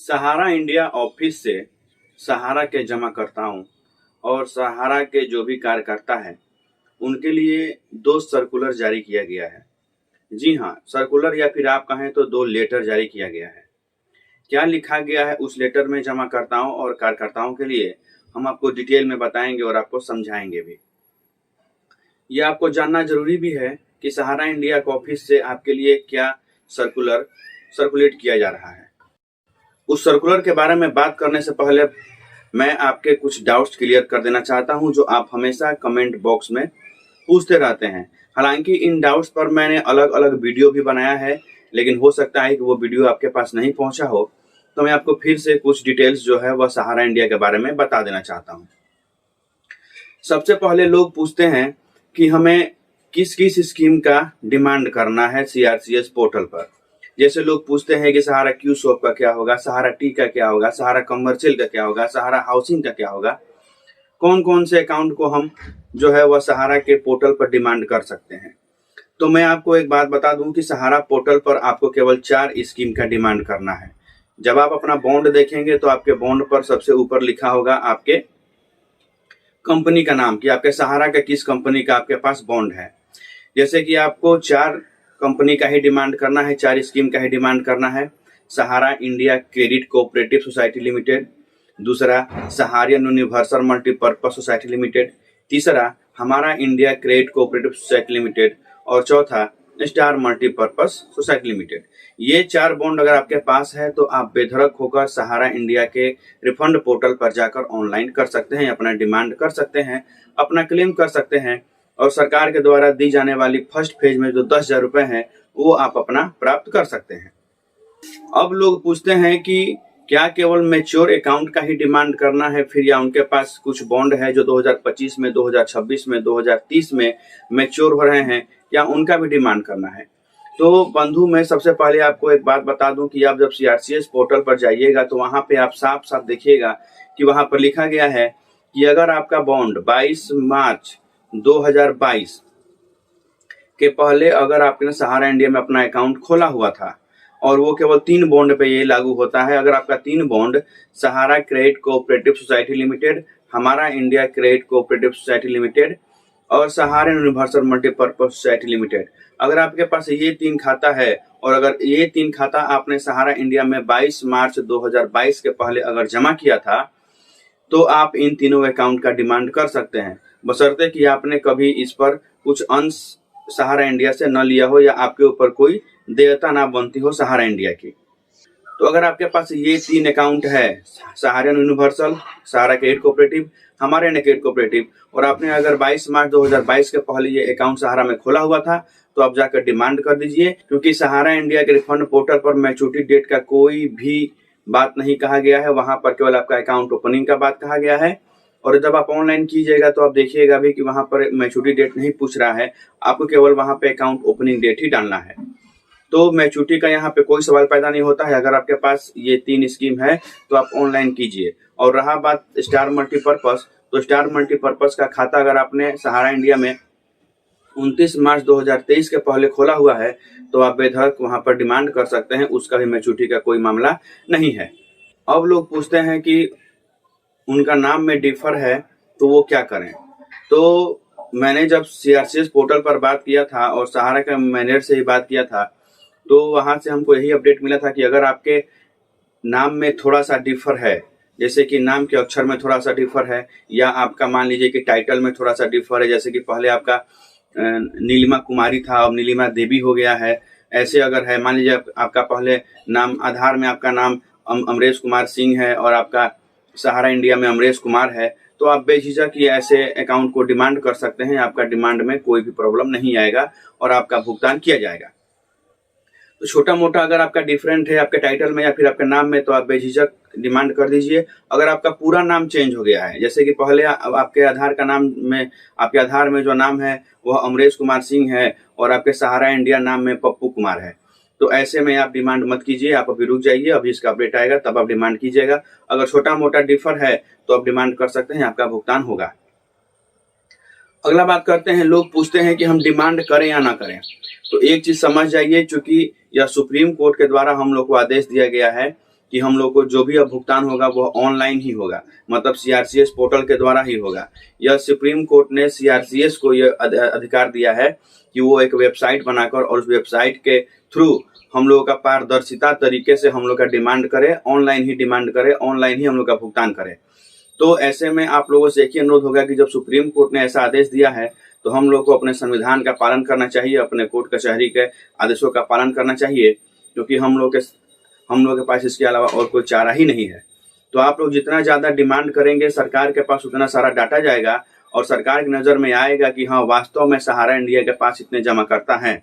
सहारा India office से सहारा के जमाकर्ताओं और सहारा के जो भी कार्यकर्ता हैं उनके लिए 2 सर्कुलर जारी किया गया है। जी हाँ, सर्कुलर या फिर आप कहें तो 2 लेटर जारी किया गया है। क्या लिखा गया है उस लेटर में जमाकर्ताओं और कार्यकर्ताओं के लिए, हम आपको डिटेल में बताएंगे और आपको समझाएंगे भी। ये आपको जानना जरूरी भी है कि सहारा इंडिया के ऑफिस से आपके लिए क्या सर्कुलेट किया जा रहा है। उस सर्कुलर के बारे में बात करने से पहले मैं आपके कुछ डाउट्स क्लियर कर देना चाहता हूं जो आप हमेशा कमेंट बॉक्स में पूछते रहते हैं। हालांकि इन डाउट्स पर मैंने अलग अलग वीडियो भी बनाया है, लेकिन हो सकता है कि वो वीडियो आपके पास नहीं पहुंचा हो, तो मैं आपको फिर से कुछ डिटेल्स जो है वह सहारा इंडिया के बारे में बता देना चाहता हूं। सबसे पहले लोग पूछते हैं कि हमें किस किस स्कीम का डिमांड करना है सीआरसीएस पोर्टल पर। जैसे लोग पूछते हैं कि सहारा क्यू शॉप का क्या होगा, सहारा टी का क्या होगा, सहारा कमर्शियल का क्या होगा, सहारा हाउसिंग का क्या होगा, कौन कौन से अकाउंट को हम जो है वह सहारा के पोर्टल पर डिमांड कर सकते हैं। तो मैं आपको एक बात बता दूं कि सहारा पोर्टल पर आपको केवल 4 स्कीम का डिमांड करना है। जब आप अपना बॉन्ड देखेंगे तो आपके बॉन्ड पर सबसे ऊपर लिखा होगा आपके कंपनी का नाम, कि आपके सहारा का किस कंपनी का आपके पास बॉन्ड है। जैसे कि आपको 4 कंपनी का ही डिमांड करना है, 4 स्कीम का ही डिमांड करना है। Sahara India credit cooperative society limited, दूसरा Saharayan universal multipurpose society limited, तीसरा Hamara India credit cooperative society limited और चौथा स्टार मल्टीपर्पज सोसाइटी लिमिटेड। ये 4 बॉन्ड अगर आपके पास है तो आप बेधड़क होकर सहारा इंडिया के रिफंड पोर्टल पर जाकर ऑनलाइन कर सकते हैं, अपना डिमांड कर सकते हैं, अपना क्लेम कर सकते हैं और सरकार के द्वारा दी जाने वाली फर्स्ट फेज में जो 10,000 रुपए हैं वो आप अपना प्राप्त कर सकते हैं। अब लोग पूछते हैं कि क्या केवल मैच्योर अकाउंट का ही डिमांड करना है फिर, या उनके पास कुछ बॉन्ड है जो 2025 में, 2026 में, 2030 में मैच्योर हो रहे हैं, क्या उनका भी डिमांड करना है। तो बंधु, मैं सबसे पहले आपको एक बात बता दूं कि आप जब सीआरसीएस पोर्टल पर जाइएगा तो वहां पे आप साफ साफ देखिएगा कि वहां पर लिखा गया है कि अगर आपका बॉन्ड 22 मार्च 2022 के पहले अगर आपने सहारा इंडिया में अपना अकाउंट खोला हुआ था, और वो केवल 3 बॉन्ड पे ये लागू होता है। अगर आपका 3 बॉन्ड सहारा क्रेडिट कोऑपरेटिव सोसाइटी लिमिटेड, हमारा India credit cooperative society limited और सहारा यूनिवर्सल मल्टीपर्पज सोसाइटी लिमिटेड, अगर आपके पास ये 3 खाता है और अगर ये 3 खाता आपने सहारा इंडिया में 22 मार्च 2022 के पहले अगर जमा किया था, तो आप इन तीनों अकाउंट का डिमांड कर सकते हैं, बशर्ते कि आपने कभी इस पर कुछ अंश सहारा इंडिया से न लिया हो या आपके ऊपर कोई देयता ना बनती हो सहारा इंडिया की। तो अगर आपके पास ये 3 अकाउंट है, सहारा यूनिवर्सल, सहारा क्रेडिट कोऑपरेटिव, हमारा इंडिया क्रेडिट कोऑपरेटिव, और आपने अगर 22 मार्च 2022 के पहले ये अकाउंट सहारा में खोला हुआ था, तो आप जाकर डिमांड कर दीजिए। क्योंकि सहारा इंडिया के रिफंड पोर्टल पर मैच्योरिटी डेट का कोई भी बात नहीं कहा गया है, वहां पर केवल आपका अकाउंट ओपनिंग का बात कहा गया है। और जब आप ऑनलाइन कीजिएगा तो आप देखिएगा भी कि वहां पर मैच्योरिटी डेट नहीं पूछ रहा है, आपको केवल वहां पे अकाउंट ओपनिंग डेट ही डालना है। तो मैच्योरिटी का यहाँ पे कोई सवाल पैदा नहीं होता है। अगर आपके पास ये 3 स्कीम है तो आप ऑनलाइन कीजिए। और रहा बात स्टार मल्टीपर्पज, तो स्टार मल्टीपर्पज का खाता अगर आपने सहारा इंडिया में 29 मार्च 2023 के पहले खोला हुआ है तो आप बेधड़क वहां पर डिमांड कर सकते हैं, उसका भी मैच्योरिटी का कोई मामला नहीं है। अब लोग पूछते हैं कि उनका नाम में डिफर है तो वो क्या करें। तो मैंने जब सीआरसीएस पोर्टल पर बात किया था और सहारा के मैनेजर से ही बात किया था, तो वहां से हमको यही अपडेट मिला था कि अगर आपके नाम में थोड़ा सा डिफर है, जैसे कि नाम के अक्षर में थोड़ा सा डिफर है, या आपका मान लीजिए कि टाइटल में थोड़ा सा डिफर है, जैसे कि पहले आपका नीलिमा कुमारी था अब नीलिमा देवी हो गया है, ऐसे अगर है, मान लीजिए आपका पहले नाम आधार में आपका नाम अमरेश कुमार सिंह है और आपका सहारा इंडिया में अमरेश कुमार है, तो आप बेझिझक ये ऐसे अकाउंट को डिमांड कर सकते हैं। आपका डिमांड में कोई भी प्रॉब्लम नहीं आएगा और आपका भुगतान किया जाएगा। तो छोटा मोटा अगर आपका डिफरेंट है आपके टाइटल में या फिर आपके नाम में, तो आप बेझिझक डिमांड कर दीजिए। अगर आपका पूरा नाम चेंज हो गया है, जैसे कि पहले आपके आधार का नाम में, आपके आधार में जो नाम है वह अमरेश कुमार सिंह है और आपके सहारा इंडिया नाम में पप्पू कुमार है, तो ऐसे में आप डिमांड मत कीजिए, आप अभी रुक जाइए, अभी इसका अपडेट आएगा तब आप डिमांड कीजिएगा। अगर छोटा मोटा डिफर है तो आप डिमांड कर सकते हैं, आपका भुगतान होगा। अगला बात करते हैं, लोग पूछते हैं कि हम डिमांड करें या ना करें। तो एक चीज समझ जाइए, चूंकि यह सुप्रीम कोर्ट के द्वारा हम लोग को आदेश दिया गया है कि हम लोग को जो भी अब भुगतान होगा वह ऑनलाइन ही होगा, मतलब सीआरसीएस पोर्टल के द्वारा ही होगा। यह सुप्रीम कोर्ट ने सीआरसीएस को यह अधिकार दिया है कि वो एक वेबसाइट बनाकर और उस वेबसाइट के थ्रू हम लोगों का पारदर्शिता तरीके से हम लोग का डिमांड करे, ऑनलाइन ही डिमांड करे, ऑनलाइन ही हम लोग का भुगतान करे। तो ऐसे में आप लोगों से एक ही अनुरोध होगा कि जब सुप्रीम कोर्ट ने ऐसा आदेश दिया है तो हम लोग को अपने संविधान का पालन करना चाहिए, अपने कोर्ट कचहरी के आदेशों का पालन करना चाहिए, क्योंकि हम लोग के पास इसके अलावा और कोई चारा ही नहीं है। तो आप लोग जितना ज़्यादा डिमांड करेंगे सरकार के पास उतना सारा डाटा जाएगा और सरकार की नज़र में आएगा कि हाँ वास्तव में सहारा इंडिया के पास इतने जमा करता है।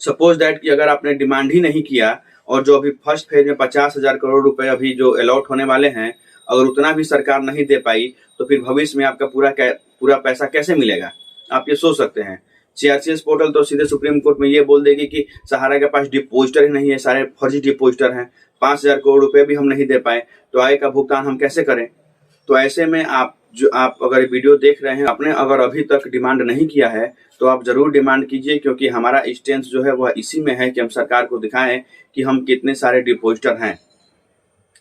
सपोज दैट कि अगर आपने डिमांड ही नहीं किया और जो अभी फर्स्ट फेज में 50,000 करोड़ रुपए अभी जो अलॉट होने वाले हैं, अगर उतना भी सरकार नहीं दे पाई तो फिर भविष्य में आपका पूरा पैसा कैसे मिलेगा, आप ये सोच सकते हैं। सीआरसीएस पोर्टल तो सीधे सुप्रीम कोर्ट में ये बोल देगी कि सहारा के पास डिपोजिटर ही नहीं है, सारे फर्जी डिपोजिटर हैं, 5,000 करोड़ रुपए भी हम नहीं दे पाए तो आय का भुगतान हम कैसे करें। तो ऐसे में आप अगर वीडियो देख रहे हैं, आपने अगर अभी तक डिमांड नहीं किया है तो आप जरूर डिमांड कीजिए, क्योंकि हमारा स्टैंड जो है वह इसी में है कि हम सरकार को दिखाएं कि हम कितने सारे डिपोजिटर हैं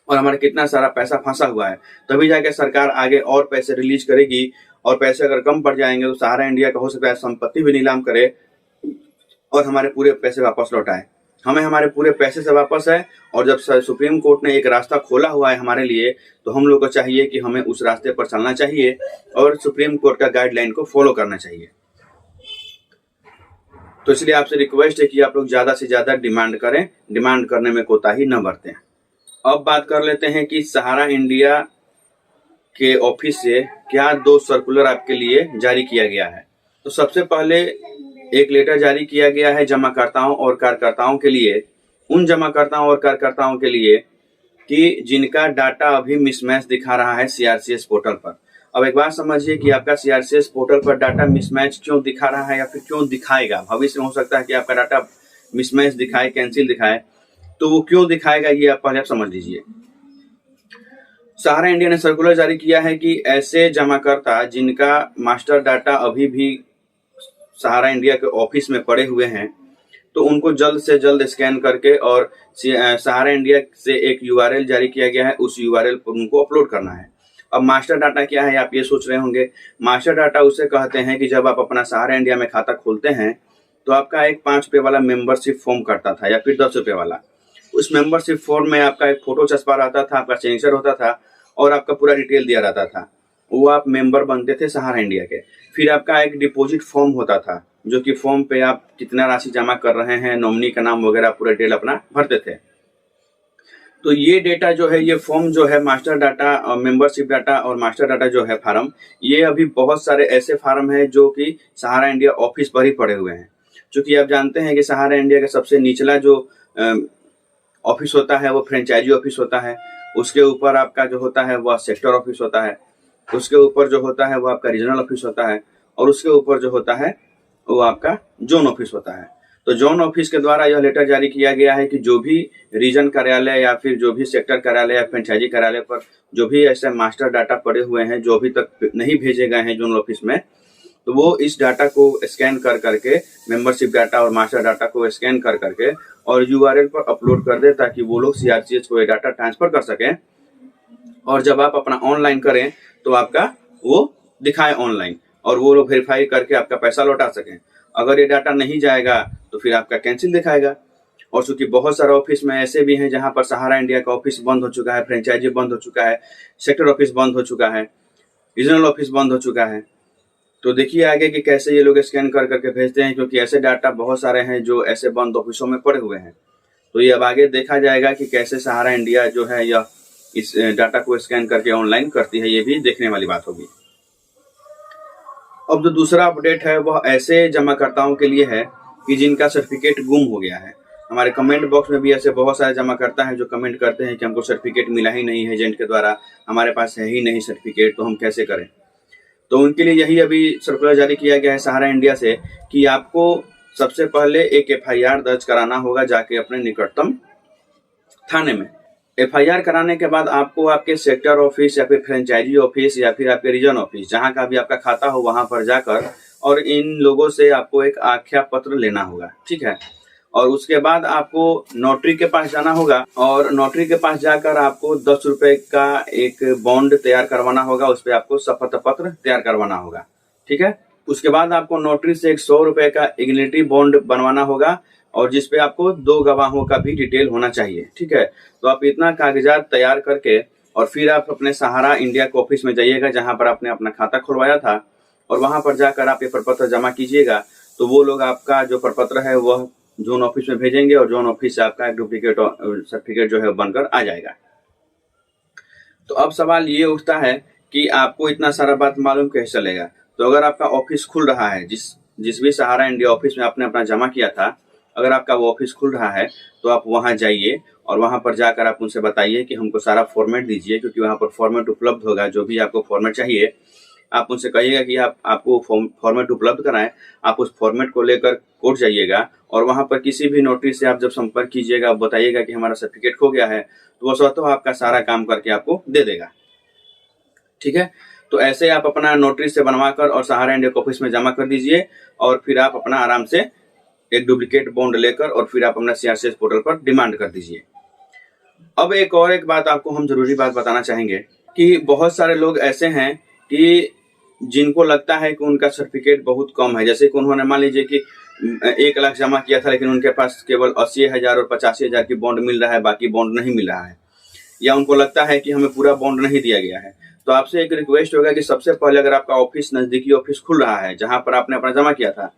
और हमारा कितना सारा पैसा फंसा हुआ है। तभी जाके सरकार आगे और पैसे रिलीज करेगी, और पैसे अगर कम पड़ जाएंगे तो सहारा इंडिया का हो सकता है संपत्ति भी नीलाम करे और हमारे पूरे पैसे वापस लौटाए। हमें हमारे पूरे पैसे से वापस है, और जब सुप्रीम कोर्ट ने एक रास्ता खोला हुआ है हमारे लिए तो हम लोग को चाहिए कि हमें उस रास्ते पर चलना चाहिए और सुप्रीम कोर्ट का गाइडलाइन को फॉलो करना चाहिए। तो इसलिए आपसे रिक्वेस्ट है कि आप लोग ज्यादा से ज्यादा डिमांड करें, डिमांड करने में कोताही न बरतें। अब बात कर लेते हैं कि सहारा इंडिया के ऑफिस से क्या 2 सर्कुलर आपके लिए जारी किया गया है। तो सबसे पहले एक लेटर जारी किया गया है जमाकर्ताओं और कार्यकर्ताओं के लिए, उन जमाकर्ताओं और कार्यकर्ताओं के लिए कि जिनका डाटा अभी मिसमैच दिखा रहा है सीआरसीएस पोर्टल पर। अब एक बात समझिए कि आपका सीआरसीएस पोर्टल पर डाटा मिसमैच क्यों दिखा रहा है या फिर क्यों दिखाएगा। भविष्य में हो सकता है कि आपका डाटा मिसमैच दिखाए, कैंसिल दिखाए, तो वो क्यों दिखाएगा ये आप पहले समझ लीजिए। सहारा इंडिया ने सर्कुलर जारी किया है कि ऐसे जमाकर्ता जिनका मास्टर डाटा अभी भी सहारा इंडिया के ऑफिस में पड़े हुए हैं तो उनको जल्द से जल्द स्कैन करके और सहारा इंडिया से एक यूआरएल जारी किया गया है, उस यूआरएल पर उनको अपलोड करना है। अब मास्टर डाटा क्या है आप ये सोच रहे होंगे। मास्टर डाटा उसे कहते हैं कि जब आप अपना सहारा इंडिया में खाता खोलते हैं तो आपका एक 5 रुपये वाला मेंबरशिप फॉर्म करता था या फिर 10 रुपये वाला। उस मेंबरशिप फॉर्म में आपका एक फोटो छपा रहता था, आपका सिग्नेचर होता था और आपका पूरा डिटेल दिया रहता था। वो आप मेंबर बनते थे सहारा इंडिया के। फिर आपका एक डिपॉजिट फॉर्म होता था जो कि फॉर्म पे आप कितना राशि जमा कर रहे हैं, नॉमिनी का नाम वगैरह पूरा डिटेल अपना भरते थे। तो ये डेटा जो है, ये फॉर्म जो है मास्टर डाटा, मेंबरशिप डाटा और मास्टर डाटा जो है फार्म, ये अभी बहुत सारे ऐसे फार्म है जो कि सहारा इंडिया ऑफिस पर ही पड़े हुए हैं। क्योंकि आप जानते हैं कि सहारा इंडिया का सबसे निचला जो ऑफिस होता है वो फ्रेंचाइजी ऑफिस होता है, उसके ऊपर आपका जो होता है वह सेक्टर ऑफिस होता है, उसके ऊपर जो होता है वो आपका रीजनल ऑफिस होता है और उसके ऊपर जो होता है वो आपका जोन ऑफिस होता है। तो जोन ऑफिस के द्वारा यह लेटर जारी किया गया है कि जो भी रीजन कार्यालय या फिर जो भी सेक्टर कार्यालय या फ्रेंचाइजी कार्यालय पर जो भी ऐसे मास्टर डाटा पड़े हुए हैं जो अभी तक नहीं भेजे गए हैं जोन ऑफिस में, तो वो इस डाटा को स्कैन कर करके, मेंबरशिप डाटा और मास्टर डाटा को स्कैन कर करके और यूआरएल पर अपलोड कर दे ताकि वो लोग सीआरसीएस को ये डाटा ट्रांसफर कर सकें और जब आप अपना ऑनलाइन करें तो आपका वो दिखाए ऑनलाइन और वो लोग वेरीफाई करके आपका पैसा लौटा सकें। अगर ये डाटा नहीं जाएगा तो फिर आपका कैंसिल दिखाएगा। और चूंकि बहुत सारे ऑफिस में ऐसे भी हैं जहां पर सहारा इंडिया का ऑफिस बंद हो चुका है, फ्रेंचाइजी बंद हो चुका है, सेक्टर ऑफिस बंद हो चुका है, रीजनल ऑफिस बंद हो चुका है। तो देखिए आगे कि कैसे ये लोग स्कैन कर करके भेजते हैं, क्योंकि ऐसे डाटा बहुत सारे हैं जो ऐसे बंद ऑफिसों में पड़े हुए हैं। तो ये अब आगे देखा जाएगा कि कैसे सहारा इंडिया जो है यह इस डाटा को स्कैन करके ऑनलाइन करती है, ये भी देखने वाली बात होगी। अब जो दूसरा अपडेट है वह ऐसे जमाकर्ताओं के लिए है कि जिनका सर्टिफिकेट गुम हो गया है। हमारे कमेंट बॉक्स में भी ऐसे बहुत सारे जमाकर्ता हैं जो कमेंट करते हैं कि हमको सर्टिफिकेट मिला ही नहीं है एजेंट के द्वारा, हमारे पास है ही नहीं सर्टिफिकेट, तो हम कैसे करें। तो उनके लिए यही अभी सर्कुलर जारी किया गया है सहारा इंडिया से कि आपको सबसे पहले एक एफआईआर दर्ज कराना होगा जाके अपने निकटतम थाने में। एफआईआर कराने के बाद आपको आपके सेक्टर ऑफिस या फिर फ्रेंचाइजी ऑफिस या फिर आपके रीजन ऑफिस जहां का भी आपका खाता हो वहां पर जाकर और इन लोगों से आपको एक आख्या पत्र लेना होगा, ठीक है। और उसके बाद आपको नोटरी के पास जाना होगा और नोटरी के पास जाकर आपको 10 रुपए का एक बॉन्ड तैयार करवाना होगा। उस पर आपको शपथ पत्र तैयार करवाना होगा। ठीक है। उसके बाद आपको नोटरी से एक 100 रुपए का इग्निटी बॉन्ड बनवाना होगा और जिसपे आपको 2 गवाहों का भी डिटेल होना चाहिए। ठीक है। तो आप इतना कागजात तैयार करके और फिर आप अपने सहारा इंडिया के ऑफिस में जाइएगा जहां पर आपने अपना खाता खुलवाया था और वहां पर जाकर आप ये प्रपत्र जमा कीजिएगा। तो वो लोग आपका जो प्रपत्र है वह जोन ऑफिस में भेजेंगे और जोन ऑफिस से आपका एक डुप्लीकेट सर्टिफिकेट जो है बनकर आ जाएगा। तो अब सवाल ये उठता है कि आपको इतना सारा बात मालूम कैसे चलेगा। तो अगर आपका ऑफिस खुल रहा है, जिस भी सहारा इंडिया ऑफिस में आपने अपना जमा किया था, अगर आपका वो ऑफिस खुल रहा है तो आप वहां जाइए और वहां पर जाकर आप उनसे बताइए कि हमको सारा फॉर्मेट दीजिए, क्योंकि वहां पर फॉर्मेट उपलब्ध होगा। जो भी आपको फॉर्मेट चाहिए आप उनसे कहिएगा कि आपको फॉर्मेट उपलब्ध कराएं। आप उस फॉर्मेट को लेकर कोर्ट जाइएगा और वहां पर किसी भी नोटरी से आप जब संपर्क कीजिएगा, आप बताइएगा कि हमारा सर्टिफिकेट खो गया है, तो वो स्वतः आपका सारा काम करके आपको दे देगा। ठीक है। तो ऐसे आप अपना नोटरी से बनवाकर और सहारा इंडिया ऑफिस में जमा कर दीजिए और फिर आप अपना आराम से एक डुप्लीकेट बॉन्ड लेकर और फिर आप अपना सीआरसीएस पोर्टल पर डिमांड कर दीजिए। अब एक बात आपको हम जरूरी बात बताना चाहेंगे कि बहुत सारे लोग ऐसे हैं कि जिनको लगता है कि उनका सर्टिफिकेट बहुत कम है। जैसे कि उन्होंने मान लीजिए कि 1 लाख जमा किया था लेकिन उनके पास केवल 80,000 और 85,000 की बॉन्ड मिल रहा है, बाकी बॉन्ड नहीं मिल रहा है, या उनको लगता है कि हमें पूरा बॉन्ड नहीं दिया गया है। तो आपसे एक रिक्वेस्ट होगा कि सबसे पहले अगर आपका ऑफिस नजदीकी ऑफिस खुल रहा है जहां पर आपने अपना जमा किया था,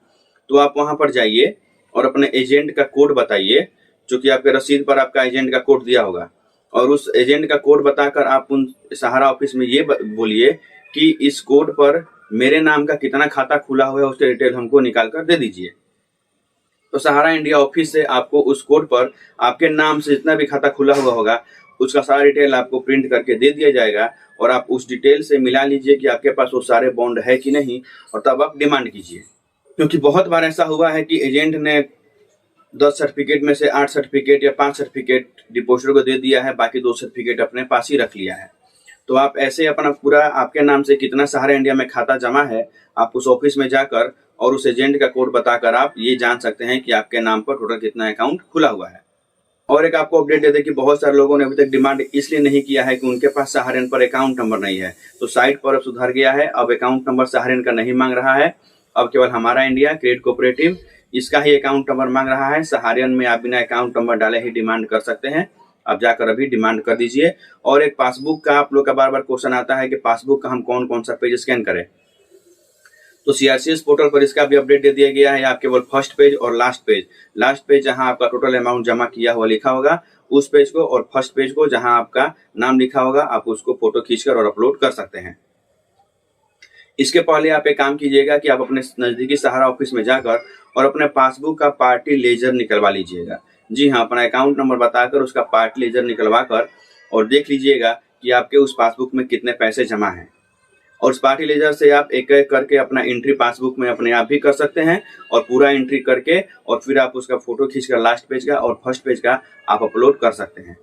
तो आप वहां पर जाइए और अपने एजेंट का कोड बताइए, जो कि आपके रसीद पर आपका एजेंट का कोड दिया होगा, और उस एजेंट का कोड बताकर आप उन सहारा ऑफिस में ये बोलिए कि इस कोड पर मेरे नाम का कितना खाता खुला हुआ है उसके डिटेल हमको निकाल कर दे दीजिए। तो सहारा इंडिया ऑफिस से आपको उस कोड पर आपके नाम से जितना भी खाता खुला हुआ होगा उसका सारा डिटेल आपको प्रिंट करके दे दिया जाएगा और आप उस डिटेल से मिला लीजिए कि आपके पास वो सारे बॉन्ड है कि नहीं, और तब आप डिमांड कीजिए। क्योंकि बहुत बार ऐसा हुआ है कि एजेंट ने 10 सर्टिफिकेट में से 8 सर्टिफिकेट या 5 सर्टिफिकेट डिपोजिटर को दे दिया है, बाकी 2 सर्टिफिकेट अपने पास ही रख लिया है। तो आप ऐसे अपना पूरा आपके नाम से कितना सहारा इंडिया में खाता जमा है, आप उस ऑफिस में जाकर और उस एजेंट का कोड बताकर आप ये जान सकते हैं कि आपके नाम पर टोटल कितना अकाउंट खुला हुआ है। और एक आपको अपडेट दे दें कि बहुत सारे लोगों ने अभी तक डिमांड इसलिए नहीं किया है कि उनके पास सहारन पर अकाउंट नंबर नहीं है। तो साइट पर अब सुधार गया है, अब अकाउंट नंबर सहारन का नहीं मांग रहा है, अब केवल हमारा इंडिया क्रेडिट कोऑपरेटिव इसका ही अकाउंट नंबर मांग रहा है। सहारन में आप बिना अकाउंट नंबर डाले ही डिमांड कर सकते हैं। आप जाकर अभी डिमांड कर दीजिए। और एक पासबुक का आप लोग का बार बार क्वेश्चन आता है कि पासबुक का हम कौन कौन सा पेज स्कैन करें, तो सीआरसीएस पोर्टल पर इसका भी अपडेट दे दिया गया है। आप केवल फर्स्ट पेज और लास्ट पेज जहां आपका टोटल अमाउंट जमा किया हुआ लिखा होगा उस पेज को, और फर्स्ट पेज को जहां आपका नाम लिखा होगा आप उसको फोटो खींचकर और अपलोड कर सकते हैं। इसके पहले आप एक काम कीजिएगा कि आप अपने नजदीकी सहारा ऑफिस में जाकर और अपने पासबुक का पार्टी लेजर निकलवा लीजिएगा। जी हाँ, अपना अकाउंट नंबर बताकर उसका पार्टी लेजर निकलवा कर और देख लीजिएगा कि आपके उस पासबुक में कितने पैसे जमा हैं। और उस पार्टी लेजर से आप एक एक करके अपना एंट्री पासबुक में अपने आप भी कर सकते हैं और पूरा एंट्री करके और फिर आप उसका फोटो खींचकर लास्ट पेज का और फर्स्ट पेज का आप अपलोड कर सकते हैं।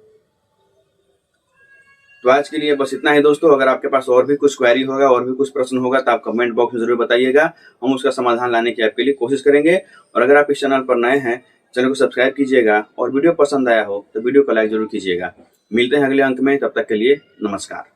तो आज के लिए बस इतना ही दोस्तों। अगर आपके पास और भी कुछ क्वेरी होगा और भी कुछ प्रश्न होगा तो आप कमेंट बॉक्स में जरूर बताइएगा, हम उसका समाधान लाने की आपके लिए कोशिश करेंगे। और अगर आप इस चैनल पर नए हैं, चैनल को सब्सक्राइब कीजिएगा और वीडियो पसंद आया हो तो वीडियो को लाइक जरूर कीजिएगा। मिलते हैं अगले अंक में, तब तक के लिए नमस्कार।